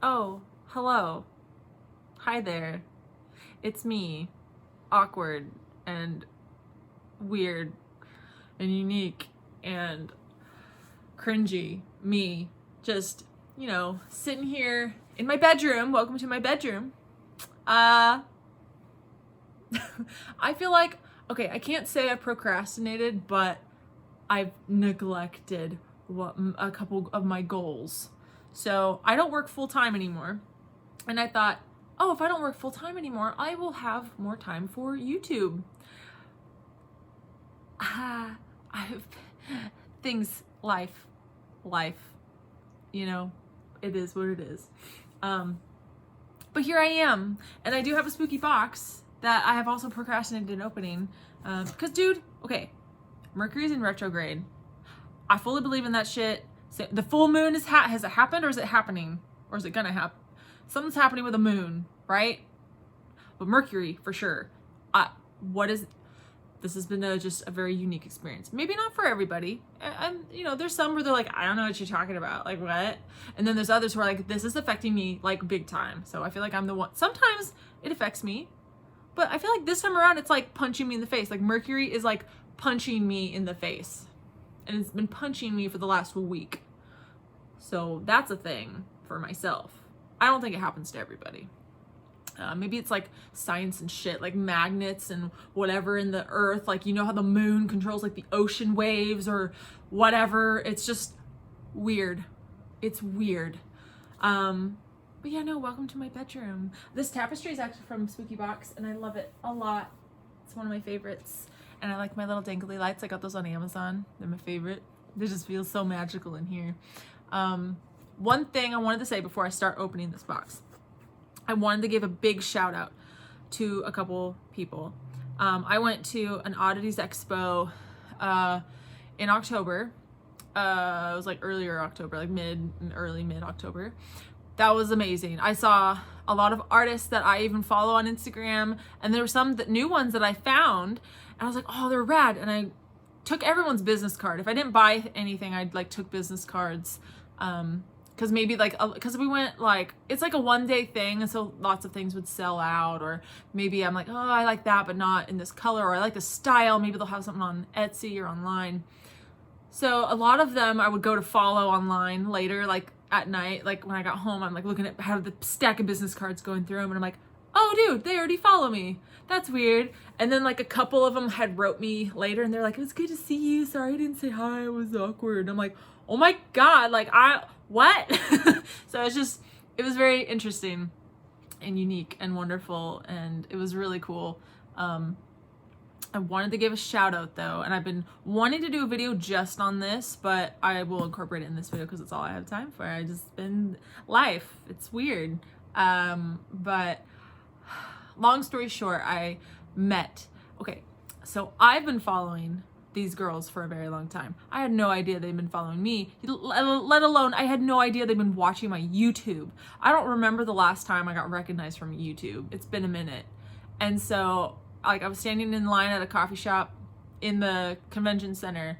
Oh, hello. Hi there. It's me, awkward and weird and unique and cringy. Me, just, sitting here in my bedroom. Welcome to my bedroom. Uh, I feel like, okay, I can't say I procrastinated, but I've neglected a couple of my goals. So I don't work full time anymore. And I thought, oh, if I don't work full time anymore, I will have more time for YouTube. I've life, it is what it is. But here I am, and I do have a spooky box that I have also procrastinated in opening. Because, dude, okay, Mercury's in retrograde. I fully believe in that shit. So the full moon has it happened, or is it happening? Or is it gonna happen? Something's happening with the moon, right? But Mercury, for sure. This has been just a very unique experience. Maybe not for everybody. And, there's some where they're like, I don't know what you're talking about. Like, what? And then there's others who are like, this is affecting me, like, big time. So I feel like I'm the one. Sometimes it affects me. But I feel like this time around, it's like punching me in the face. Like, Mercury is like punching me in the face. And it's been punching me for the last week. So that's a thing for myself. I don't think it happens to everybody. Maybe it's like science and shit, like magnets and whatever in the earth. Like, how the moon controls like the ocean waves or whatever. It's just weird. It's weird. But yeah, no, welcome to my bedroom. This tapestry is actually from Spooky Box and I love it a lot. It's one of my favorites. And I like my little dangly lights. I got those on Amazon. They're my favorite. They just feel so magical in here. One thing I wanted to say before I start opening this box. I wanted to give a big shout out to a couple people. I went to an Oddities expo in October. It was like earlier October, like early mid October. That was amazing. I saw a lot of artists that I even follow on Instagram, and there were some new ones that I found, and I was like, oh, they're rad. And I took everyone's business card. If I didn't buy anything, I'd like took business cards. Because maybe because we went like, it's like a 1-day thing, and so lots of things would sell out, or maybe I'm like, oh, I like that, but not in this color, or I like the style. Maybe they'll have something on Etsy or online. So a lot of them I would go to follow online later, like at night, like when I got home, I'm like looking at how the stack of business cards going through them, and I'm like, oh, dude, they already follow me. That's weird. And then like a couple of them had wrote me later, and they're like, it was good to see you. Sorry I didn't say hi. It was awkward. And I'm like, oh my God, like what? So it was very interesting and unique and wonderful, and it was really cool. I wanted to give a shout out though, and I've been wanting to do a video just on this, but I will incorporate it in this video because it's all I have time for. I just been life. It's weird. But long story short, so I've been following these girls for a very long time. I had no idea they'd been following me, let alone I had no idea they'd been watching my YouTube. I don't remember the last time I got recognized from YouTube. It's been a minute. And so like I was standing in line at a coffee shop in the convention center,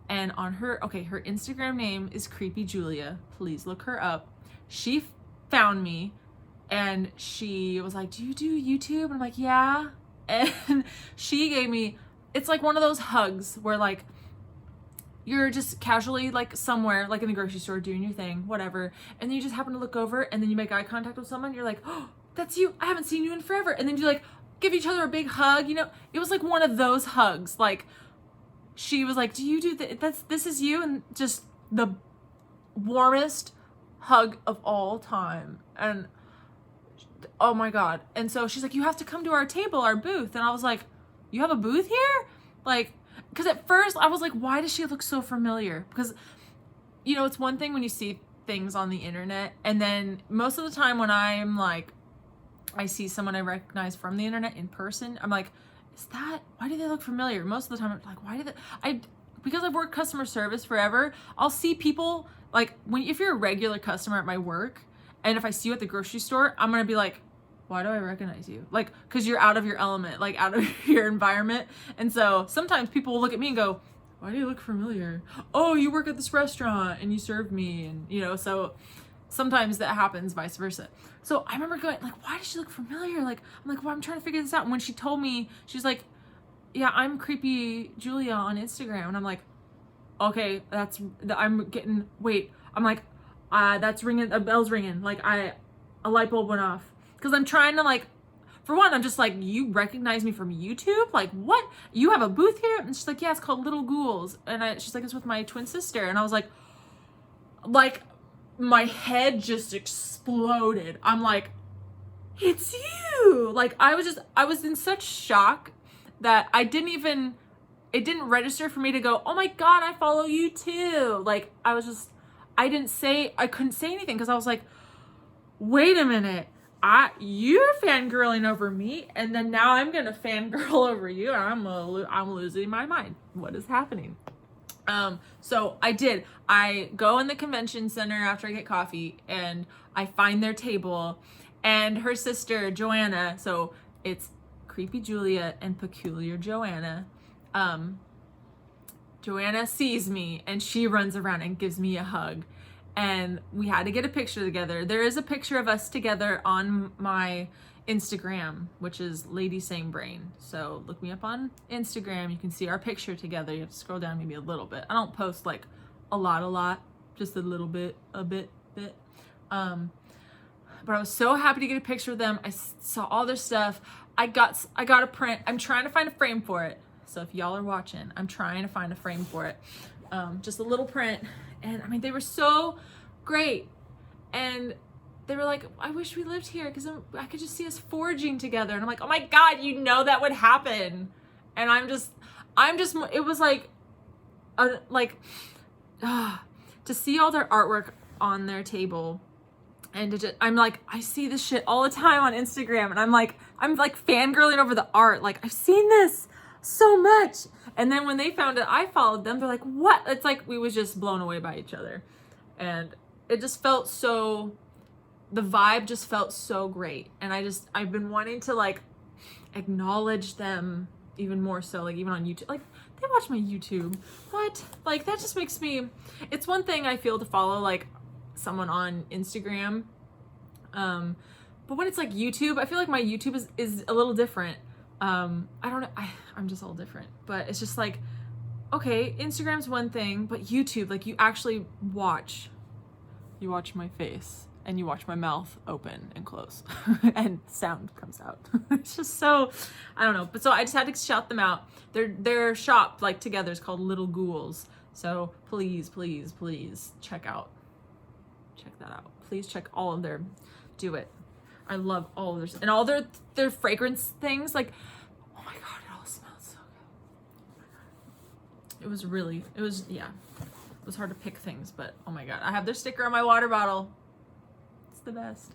and on her Instagram name is Creepy Julia. Please look her up. She found me and she was like, do you do YouTube? And I'm like, yeah. And she gave me, it's like one of those hugs where like you're just casually like somewhere, like in the grocery store doing your thing, whatever. And then you just happen to look over and then you make eye contact with someone. You're like, oh, that's you. I haven't seen you in forever. And then you like give each other a big hug. It was like one of those hugs. Like she was like, do you do this is you? And just the warmest hug of all time. And oh my God. And so she's like, you have to come to our table, our booth. And I was like, you have a booth here? Like, because at first I was like, why does she look so familiar? Because, it's one thing when you see things on the internet, and then most of the time when I'm like, I see someone I recognize from the internet in person, I'm like, why do they look familiar? Most of the time I'm like, because I've worked customer service forever, I'll see people like if you're a regular customer at my work, and if I see you at the grocery store, I'm going to be like, why do I recognize you? Like, because you're out of your element, like out of your environment. And so sometimes people will look at me and go, why do you look familiar? Oh, you work at this restaurant and you served me. And, so sometimes that happens vice versa. So I remember going like, why does she look familiar? Like, I'm like, well, I'm trying to figure this out. And when she told me, she's like, yeah, I'm creepy Julia on Instagram. And I'm like, okay, I'm getting, wait, I'm like, that's ringing, a bell's ringing. Like a light bulb went off. Cause I'm trying to like, for one, I'm just like, you recognize me from YouTube? Like, what? You have a booth here? And she's like, yeah, it's called Little Ghouls. And she's like, it's with my twin sister. And I was like, my head just exploded. I'm like, it's you. Like, I was in such shock that it didn't register for me to go, oh my God, I follow you too. Like, I couldn't say anything because I was like, wait a minute. You're fangirling over me, and then now I'm gonna fangirl over you, and I'm losing my mind. What is happening? So I go in the convention center after I get coffee, and I find their table, and her sister Joanna. So it's Creepy Julia and Peculiar Joanna. Joanna sees me, and she runs around and gives me a hug. And we had to get a picture together. There is a picture of us together on my Instagram, which is Lady Same Brain. So look me up on Instagram. You can see our picture together. You have to scroll down maybe a little bit. I don't post like a lot, just a little bit, a bit. But I was so happy to get a picture of them. I saw all their stuff. I got a print. I'm trying to find a frame for it. So if y'all are watching, I'm trying to find a frame for it. Just a little print. And I mean, they were so great. And they were like, I wish we lived here because I could just see us foraging together. And I'm like, oh my God, you know that would happen. And I'm just, it was like, to see all their artwork on their table. And I'm like, I see this shit all the time on Instagram. And I'm like fangirling over the art. Like, I've seen this so much. And then when they found it, I followed them. They're like, what? It's like we was just blown away by each other. And it just felt so, the vibe just felt so great. And I've been wanting to like acknowledge them even more so, like even on YouTube. Like, they watch my YouTube. What? Like, that just makes me, it's one thing I feel to follow like someone on Instagram. But when it's like YouTube, I feel like my YouTube is a little different. I don't know. I'm just all different, but it's just like, okay, Instagram's one thing, but YouTube, like you actually watch my face and you watch my mouth open and close and sound comes out. It's just so, I don't know. But so I just had to shout them out. Their shop like together is called Little Ghouls. So please check that out. Please check all of do it. I love all of their, and all their fragrance things. Like, oh my God, it all smells so good. Oh my God. It was hard to pick things, but oh my God. I have their sticker on my water bottle. It's the best.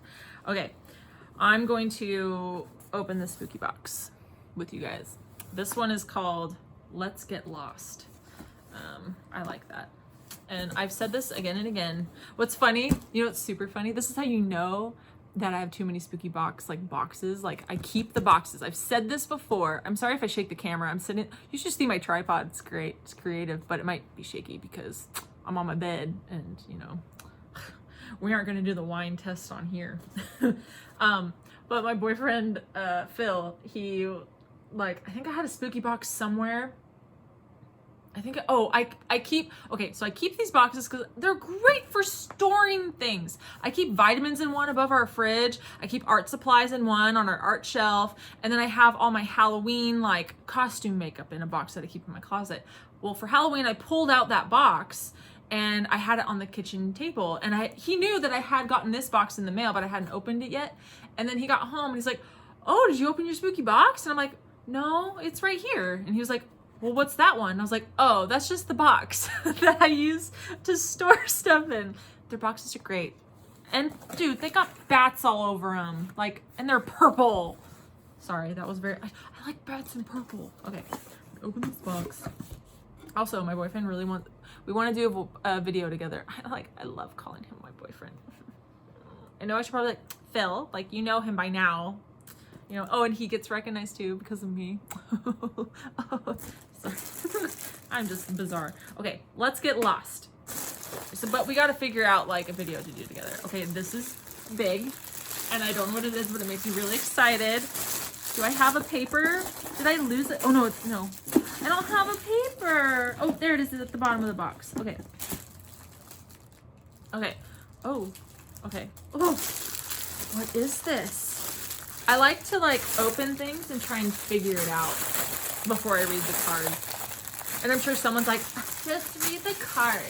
Okay, I'm going to open the spooky box with you guys. This one is called Let's Get Lost. I like that. And I've said this again and again. What's funny, you know what's super funny? This is how you know that I have too many spooky boxes. Like, I keep the boxes. I've said this before. I'm sorry if I shake the camera. You should see my tripod. It's great. It's creative, but it might be shaky because I'm on my bed and, you know, we aren't going to do the wine test on here. But my boyfriend, Phil, he, like, I think I had a spooky box somewhere. I keep these boxes because they're great for storing things. I keep vitamins in one above our fridge. I keep art supplies in one on our art shelf. And then I have all my Halloween, like, costume makeup in a box that I keep in my closet. Well, for Halloween, I pulled out that box and I had it on the kitchen table. And he knew that I had gotten this box in the mail, but I hadn't opened it yet. And then he got home and he's like, oh, did you open your spooky box? And I'm like, no, it's right here. And he was like, well, what's that one? And I was like, oh, that's just the box that I use to store stuff in. Their boxes are great. And dude, they got bats all over them. Like, and they're purple. Sorry, that was I like bats in purple. Okay, open this box. Also, my boyfriend we want to do a video together. I love calling him my boyfriend. I know I should probably like, Phil, like, you know him by now. You know, oh, and he gets recognized too because of me. Oh, sorry. I'm just bizarre. Okay, let's get lost. So, but we got to figure out like a video to do together. Okay, this is big, and I don't know what it is, but it makes me really excited. Do I have a paper? Did I lose it? Oh no, no. I don't have a paper. Oh, there it is at the bottom of the box. Okay. Okay. Oh. Okay. Oh. What is this? I like to like open things and try and figure it out before I read the card. And I'm sure someone's like, just read the card.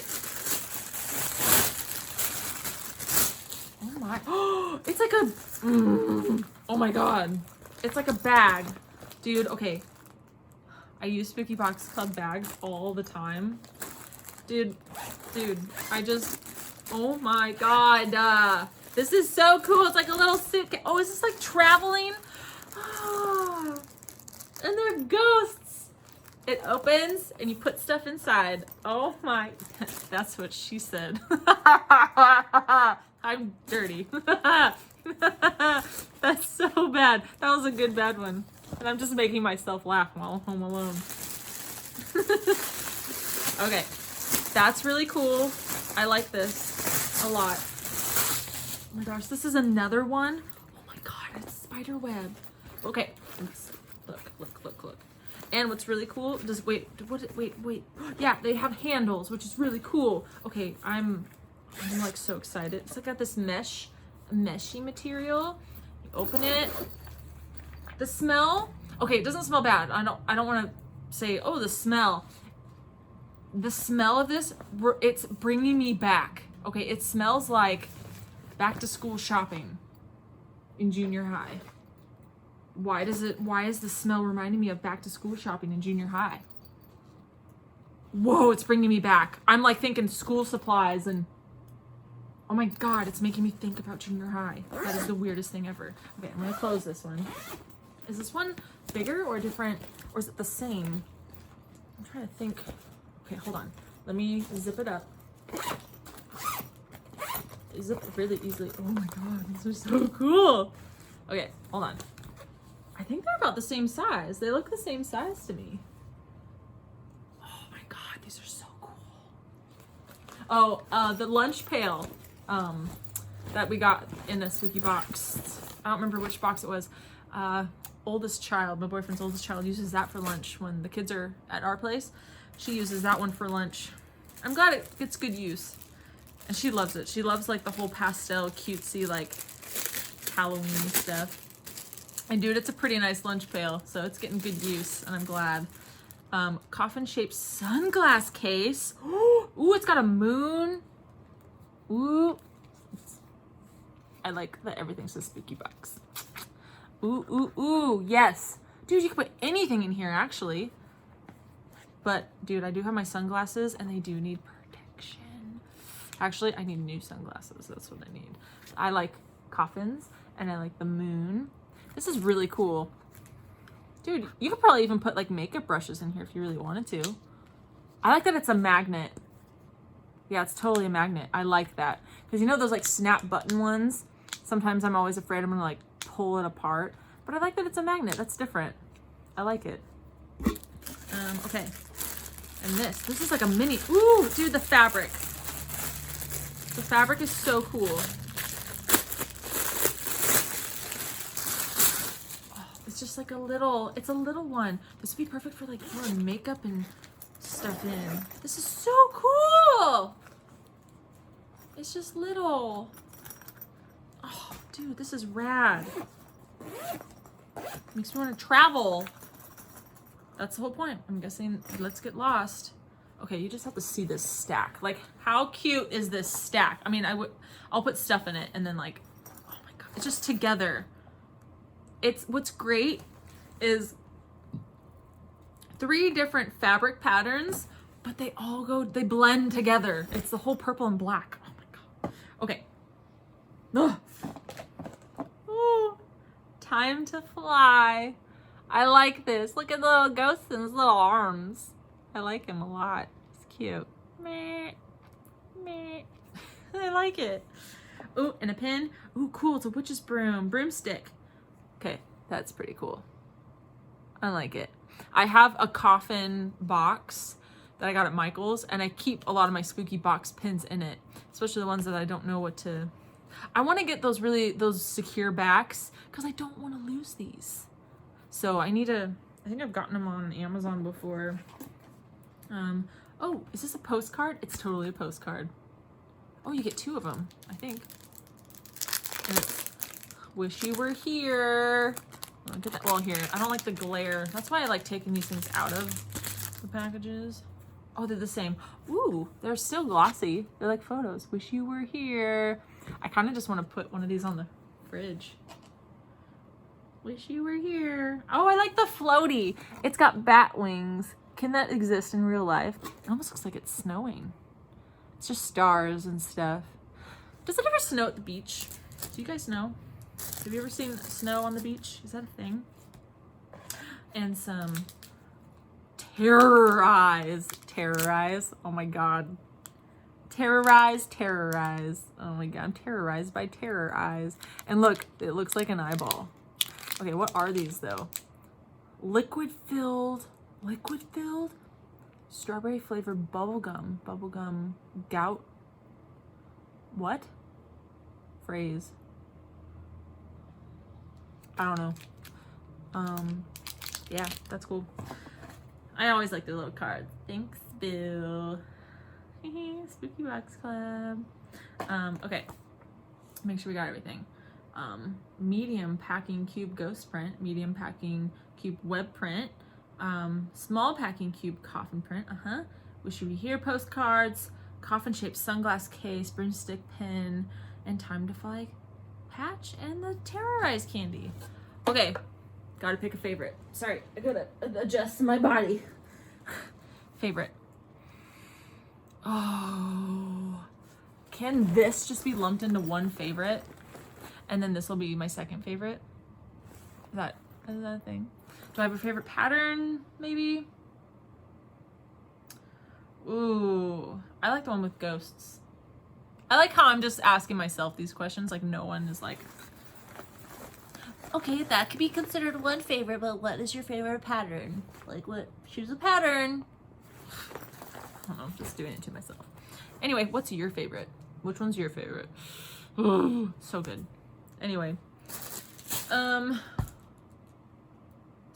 Oh my. Oh, it's like a. Oh my god. It's like a bag. Dude, okay. I use Spooky Box Club bags all the time. Dude, I just. Oh my god. This is so cool. It's like a little suitcase. Oh, is this like traveling? Oh, and they're ghosts. It opens and you put stuff inside. Oh my. That's what she said. I'm dirty. That's so bad. That was a good bad one. And I'm just making myself laugh while home alone. Okay. That's really cool. I like this a lot. Oh my gosh, this is another one. Oh my god, it's spider web. Okay, look. And what's really cool, just wait. Yeah, they have handles, which is really cool. Okay, I'm like so excited. It's like got this meshy material. You open it. The smell, okay, it doesn't smell bad. I don't want to say, oh, the smell. The smell of this, it's bringing me back. Okay, it smells like back to school shopping in junior high. Why is the smell reminding me of back to school shopping in junior high? Whoa, it's bringing me back. I'm like thinking school supplies and oh my god, it's making me think about junior high. That is the weirdest thing ever. Okay, I'm gonna close this one. Is this one bigger or different, or is it the same? I'm trying to think. Okay, hold on. Let me zip it up. They zip really easily. Oh my god, these are so cool. Okay, hold on. I think they're about the same size. They look the same size to me. Oh my god, these are so cool. Oh, the lunch pail that we got in a Spooky box. I don't remember which box it was. Oldest child, my boyfriend's oldest child, uses that for lunch when the kids are at our place. She uses that one for lunch. I'm glad it gets good use. And she loves it. She loves like the whole pastel, cutesy, like Halloween stuff. And dude, it's a pretty nice lunch pail, so it's getting good use, and I'm glad. Coffin-shaped sunglass case. Ooh, it's got a moon. Ooh. I like that everything says Spooky Box. Ooh, yes. Dude, you can put anything in here, actually. But, dude, I do have my sunglasses, and they do need protection. Actually, I need new sunglasses. That's what I need. I like coffins, and I like the moon. This is really cool. Dude, you could probably even put, like, makeup brushes in here if you really wanted to. I like that it's a magnet. Yeah, it's totally a magnet. I like that. Because you know those, like, snap button ones? Sometimes I'm always afraid I'm going to, like, pull it apart. But I like that it's a magnet. That's different. I like it. Okay. And this is like a mini. Ooh, dude, the fabric. The fabric is so cool. Oh, it's just like it's a little one. This would be perfect for like pouring makeup and stuff in. This is so cool. It's just little. Oh, dude, this is rad. Makes me want to travel. That's the whole point. I'm guessing let's get lost. Okay, you just have to see this stack. Like, how cute is this stack? I mean, I'll put stuff in it and then like, oh my god, it's just together. What's great is 3 different fabric patterns, but they blend together. It's the whole purple and black. Oh my god. Okay. Ugh. Ooh. Time to fly. I like this. Look at the little ghost and his little arms. I like him a lot. He's cute. Meh. Meh. I like it. Ooh, and a pin. Ooh, cool. It's a witch's broomstick. Okay, that's pretty cool. I like it. I have a coffin box that I got at Michael's, and I keep a lot of my spooky box pins in it, especially the ones that I don't know what to. I want to get those secure backs because I don't want to lose these. So I think I've gotten them on Amazon before. Oh, is this a postcard? It's totally a postcard. Oh, you get 2 of them, I think. And it's, wish you were here. Get that. Well, here, I don't like the glare. That's why I like taking these things out of the packages. Oh, they're the same. Ooh, they're still glossy. They're like photos. Wish you were here. I kind of just want to put one of these on the fridge. Wish you were here. Oh, I like the floaty. It's got bat wings. Can that exist in real life? It almost looks like it's snowing. It's just stars and stuff. Does it ever snow at the beach? Do you guys know? Have you ever seen snow on the beach? Is that a thing? And some terrorize. Oh my God. Terrorize. Oh my God, I'm terrorized by terror eyes. And look, it looks like an eyeball. Okay, what are these though? Liquid filled, strawberry flavored bubblegum gout. What? Phrase. I don't know. Yeah, that's cool. I always like the little cards. Thanks, Bill. Spooky Box Club. Okay. Make sure we got everything. Medium packing cube ghost print, medium packing cube web print, small packing cube coffin print, wish you were here postcards, coffin shaped sunglass case, broomstick pin, and time to fly patch, and the terrorize candy. Okay, gotta pick a favorite. Sorry, I gotta adjust my body. Favorite. Oh, can this just be lumped into one favorite? And then this will be my second favorite? Is that a thing? Do I have a favorite pattern, maybe? Ooh, I like the one with ghosts. I like how I'm just asking myself these questions, like no one is like, okay, that could be considered one favorite, but what is your favorite pattern? Like what, choose a pattern. I don't know, I'm just doing it to myself. Anyway, what's your favorite? Which one's your favorite? Ooh, so good. Anyway, is there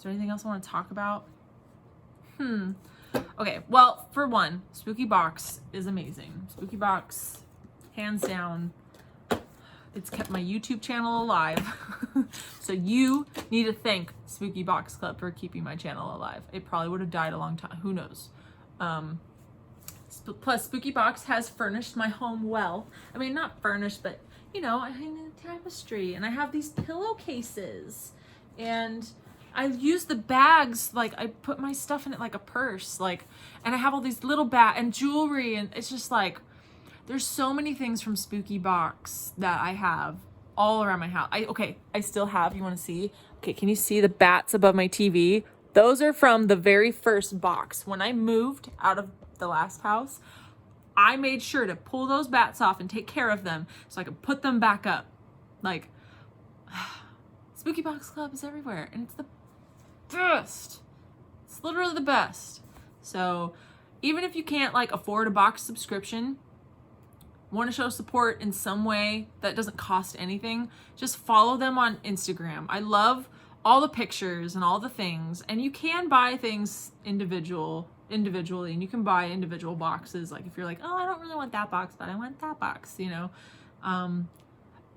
anything else I want to talk about? Okay, well, for one, Spooky Box is amazing. Spooky Box, hands down, it's kept my YouTube channel alive. So you need to thank Spooky Box Club for keeping my channel alive. It probably would have died a long time, who knows? Plus, Spooky Box has furnished my home well. I mean, not furnished, but you know, I hang a tapestry and I have these pillowcases and I use the bags, like I put my stuff in it like a purse, like, and I have all these little and jewelry, and it's just like, there's so many things from Spooky Box that I have all around my house. I still have, you want to see? Okay, can you see the bats above my TV? Those are from the very first box. When I moved out of the last house, I made sure to pull those bats off and take care of them so I could put them back up. Like, Spooky Box Club is everywhere, and it's the best. It's literally the best. So even if you can't like afford a box subscription, want to show support in some way that doesn't cost anything, just follow them on Instagram. I love all the pictures and all the things, and you can buy things individually, and you can buy individual boxes. Like if you're like, oh, I don't really want that box, but I want that box, you know.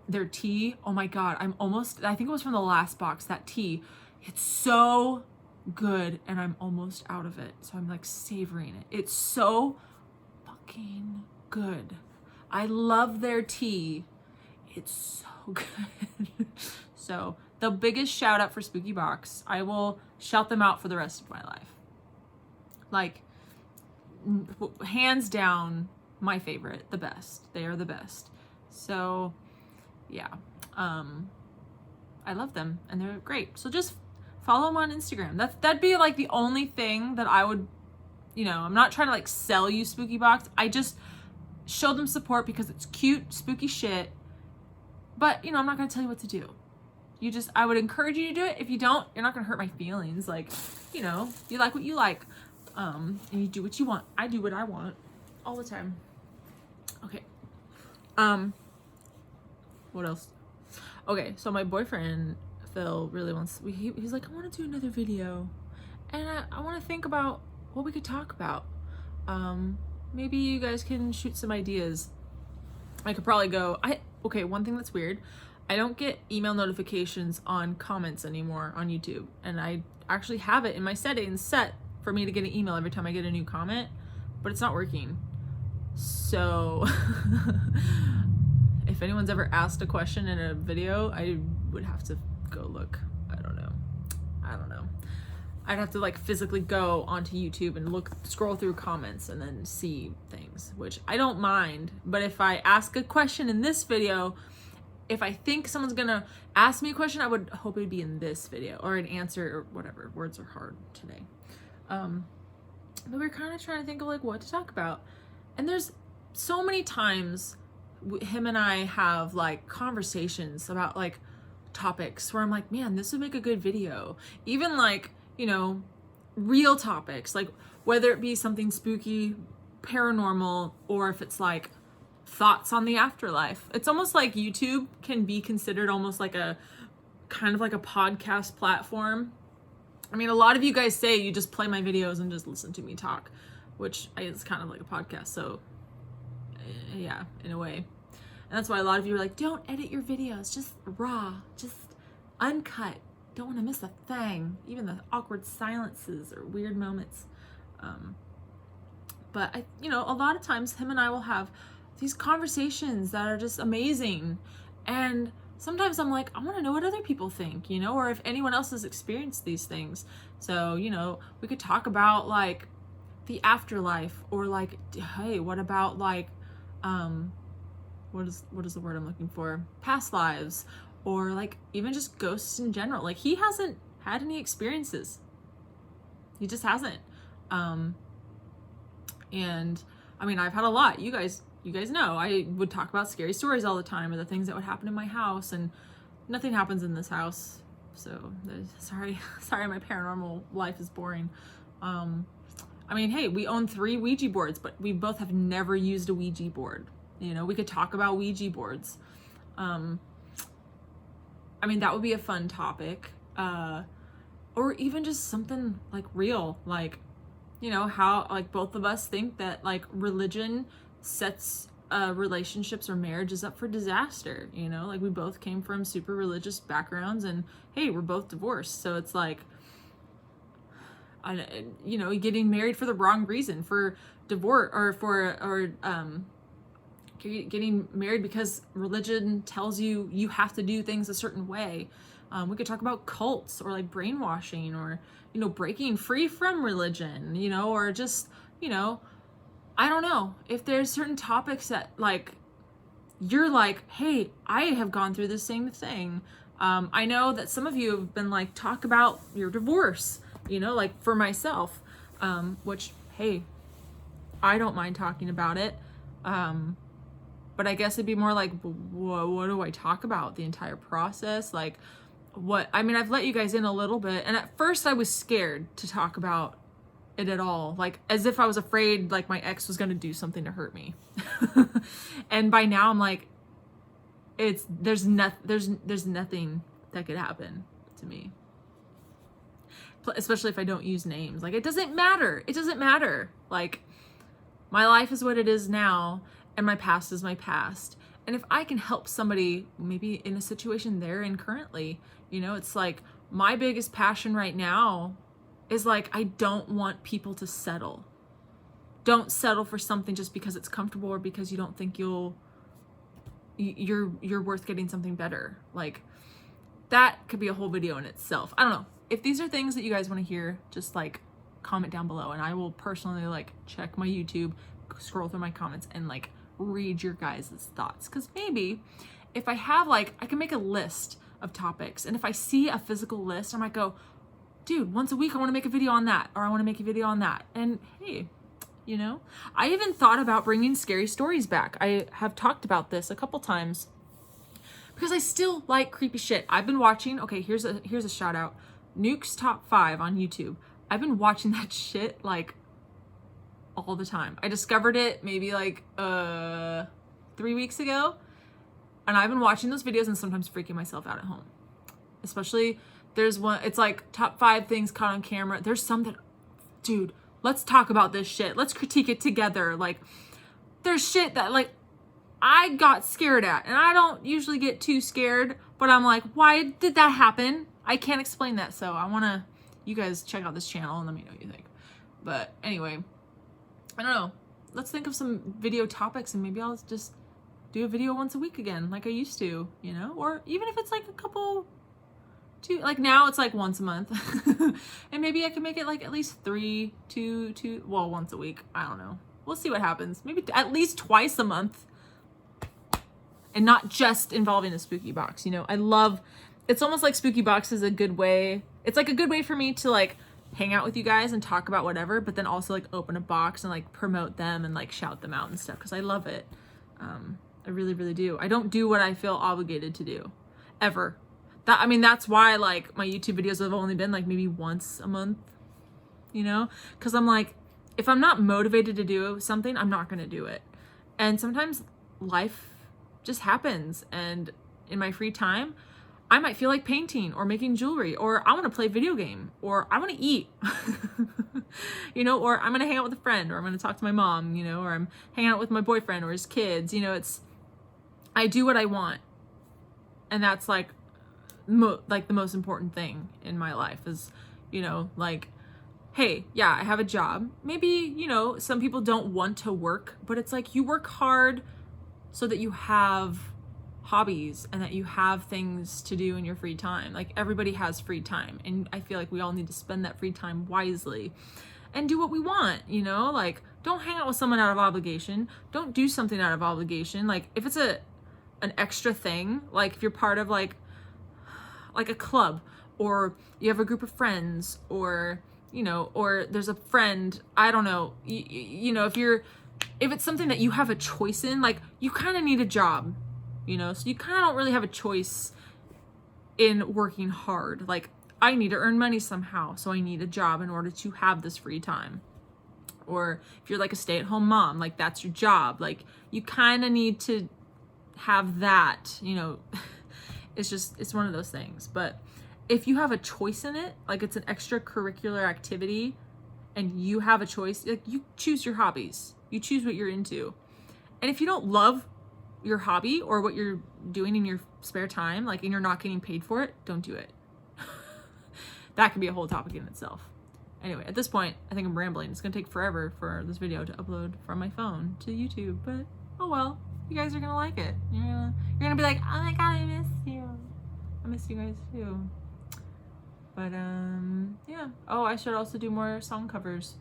Their tea, oh my God, I think it was from the last box, that tea, it's so good, and I'm almost out of it, so I'm like savoring it. It's so fucking good. I love their tea. It's so good. So the biggest shout out for Spooky Box. I will shout them out for the rest of my life. Like, hands down, my favorite, the best. They are the best. So yeah, I love them and they're great. So just follow them on Instagram. That'd be like the only thing that I would, you know, I'm not trying to like sell you Spooky Box. I just show them support because it's cute, spooky shit. But, you know, I'm not going to tell you what to do. I would encourage you to do it. If you don't, you're not going to hurt my feelings. Like, you know, you like what you like. And you do what you want. I do what I want all the time. Okay. What else? Okay, so my boyfriend Phil really wants. He's like, I want to do another video, and I want to think about what we could talk about. Maybe you guys can shoot some ideas. I could probably go. Okay, one thing that's weird. I don't get email notifications on comments anymore on YouTube, and I actually have it in my settings set for me to get an email every time I get a new comment, but it's not working. So if anyone's ever asked a question in a video, I would have to go look. I don't know. I'd have to like physically go onto YouTube and scroll through comments and then see things, which I don't mind. But if I ask a question in this video, if I think someone's gonna ask me a question, I would hope it would be in this video or an answer or whatever. Words are hard today. But we're kind of trying to think of like what to talk about. And there's so many times him and I have like conversations about like topics where I'm like, man, this would make a good video. Even like, you know, real topics, like whether it be something spooky, paranormal, or if it's like thoughts on the afterlife. It's almost like YouTube can be considered almost like a kind of like a podcast platform. I mean, a lot of you guys say you just play my videos and just listen to me talk, which is kind of like a podcast. So yeah, in a way. And that's why a lot of you are like, don't edit your videos, just raw, just uncut. Don't want to miss a thing, even the awkward silences or weird moments. But you know, a lot of times him and I will have these conversations that are just amazing. And sometimes I'm like, I want to know what other people think, you know, or if anyone else has experienced these things. So, you know, we could talk about like the afterlife, or like, hey, what about like, what is the word I'm looking for? Past lives, or like even just ghosts in general. Like he hasn't had any experiences. He just hasn't. And I mean, I've had a lot. You guys know I would talk about scary stories all the time, or the things that would happen in my house, and nothing happens in this house. So sorry, my paranormal life is boring. I mean, hey, we own 3 Ouija boards, but we both have never used a Ouija board. You know, we could talk about Ouija boards. I mean, that would be a fun topic. Or even just something like real, like, you know, how like both of us think that like religion sets relationships or marriages up for disaster. You know, like we both came from super religious backgrounds, and hey, we're both divorced. So it's like, you know, getting married for the wrong reason, for divorce, or getting married because religion tells you you have to do things a certain way. We could talk about cults, or like brainwashing, or, you know, breaking free from religion, you know, or just, you know, I don't know, if there's certain topics that like you're like, hey, I have gone through the same thing. I know that some of you have been like, talk about your divorce, you know, like for myself, which, hey, I don't mind talking about it. But I guess it'd be more like, what do I talk about? The entire process? Like what, I mean, I've let you guys in a little bit. And at first I was scared to talk about it at all. Like as if I was afraid like my ex was going to do something to hurt me. And by now I'm like, there's nothing that could happen to me. Especially if I don't use names. Like it doesn't matter. Like my life is what it is now, and my past is my past. And if I can help somebody maybe in a situation they're in currently, you know, it's like my biggest passion right now is like, I don't want people to settle. Don't settle for something just because it's comfortable, or because you don't think you're worth getting something better. Like that could be a whole video in itself. I don't know. If these are things that you guys want to hear, just like comment down below, and I will personally like check my YouTube, scroll through my comments, and like read your guys' thoughts. Because maybe if I have like, I can make a list of topics, and if I see a physical list, I might go, dude, once a week I want to make a video on that, or I want to make a video on that. And hey, you know, I even thought about bringing scary stories back. I have talked about this a couple times because I still like creepy shit. I've been watching, okay, here's a shout out, Nuke's Top 5 on YouTube. I've been watching that shit like all the time. I discovered it maybe like 3 weeks ago, and I've been watching those videos and sometimes freaking myself out at home. Especially there's one, it's like top 5 things caught on camera. There's some that, dude, let's talk about this shit. Let's critique it together. Like, there's shit that like I got scared at, and I don't usually get too scared, but I'm like, why did that happen? I can't explain that. So I want to, you guys check out this channel and let me know what you think. But anyway, I don't know. Let's think of some video topics, and maybe I'll just do a video once a week again, like I used to, you know, or even if it's like a couple, like now it's like once a month, and maybe I can make it like at least 3, 2, well, once a week. I don't know. We'll see what happens. Maybe at least twice a month, and not just involving a spooky box. You know, I love, it's almost like spooky box is a good way. It's like a good way for me to like hang out with you guys and talk about whatever, but then also like open a box and like promote them and like shout them out and stuff, because I love it. I really, really do. I don't do what I feel obligated to do, ever. That, I mean, that's why like my YouTube videos have only been like maybe once a month, you know, because I'm like, if I'm not motivated to do something, I'm not going to do it. And sometimes life just happens, and in my free time, I might feel like painting or making jewelry, or I want to play a video game, or I want to eat, you know, or I'm going to hang out with a friend, or I'm going to talk to my mom, you know, or I'm hanging out with my boyfriend or his kids. You know, it's, I do what I want. And that's like, like the most important thing in my life is, you know, like, hey, yeah, I have a job. Maybe, you know, some people don't want to work, but it's like you work hard so that you have hobbies and that you have things to do in your free time. Like, everybody has free time, and I feel like we all need to spend that free time wisely and do what we want, you know? Like, don't hang out with someone out of obligation. Don't do something out of obligation. Like, if it's an extra thing, like if you're part of like a club, or you have a group of friends, or, you know, or there's a friend, I don't know, you know, if it's something that you have a choice in, like, you kind of need a job, you know, so you kind of don't really have a choice in working hard. Like, I need to earn money somehow, so I need a job in order to have this free time. Or if you're like a stay-at-home mom, like, that's your job. Like, you kind of need to have that, you know. It's just, it's one of those things. But if you have a choice in it, like it's an extracurricular activity, and you have a choice, like, you choose your hobbies, you choose what you're into. And if you don't love your hobby or what you're doing in your spare time, like, and you're not getting paid for it, don't do it. That could be a whole topic in itself. Anyway, at this point, I think I'm rambling. It's gonna take forever for this video to upload from my phone to YouTube, but oh well. You guys are gonna like it. You're gonna be like, oh my god, I miss you. I miss you guys too. But yeah. Oh, I should also do more song covers.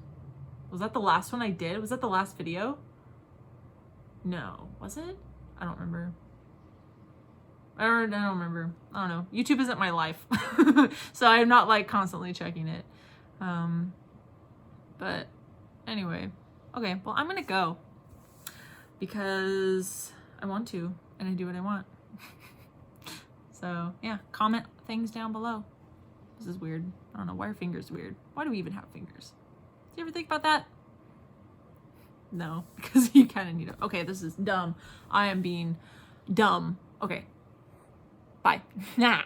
Was that the last one I did? Was that the last video? No, was it? I don't remember. I don't remember. I don't know. YouTube isn't my life, so I'm not like constantly checking it. But anyway, okay. Well, I'm gonna go, because I want to, and I do what I want. So yeah, comment things down below. This is weird. I don't know, why are fingers weird? Why do we even have fingers? Do you ever think about that? No, because you kind of need it. Okay, this is dumb. I am being dumb. Okay, bye. Nah.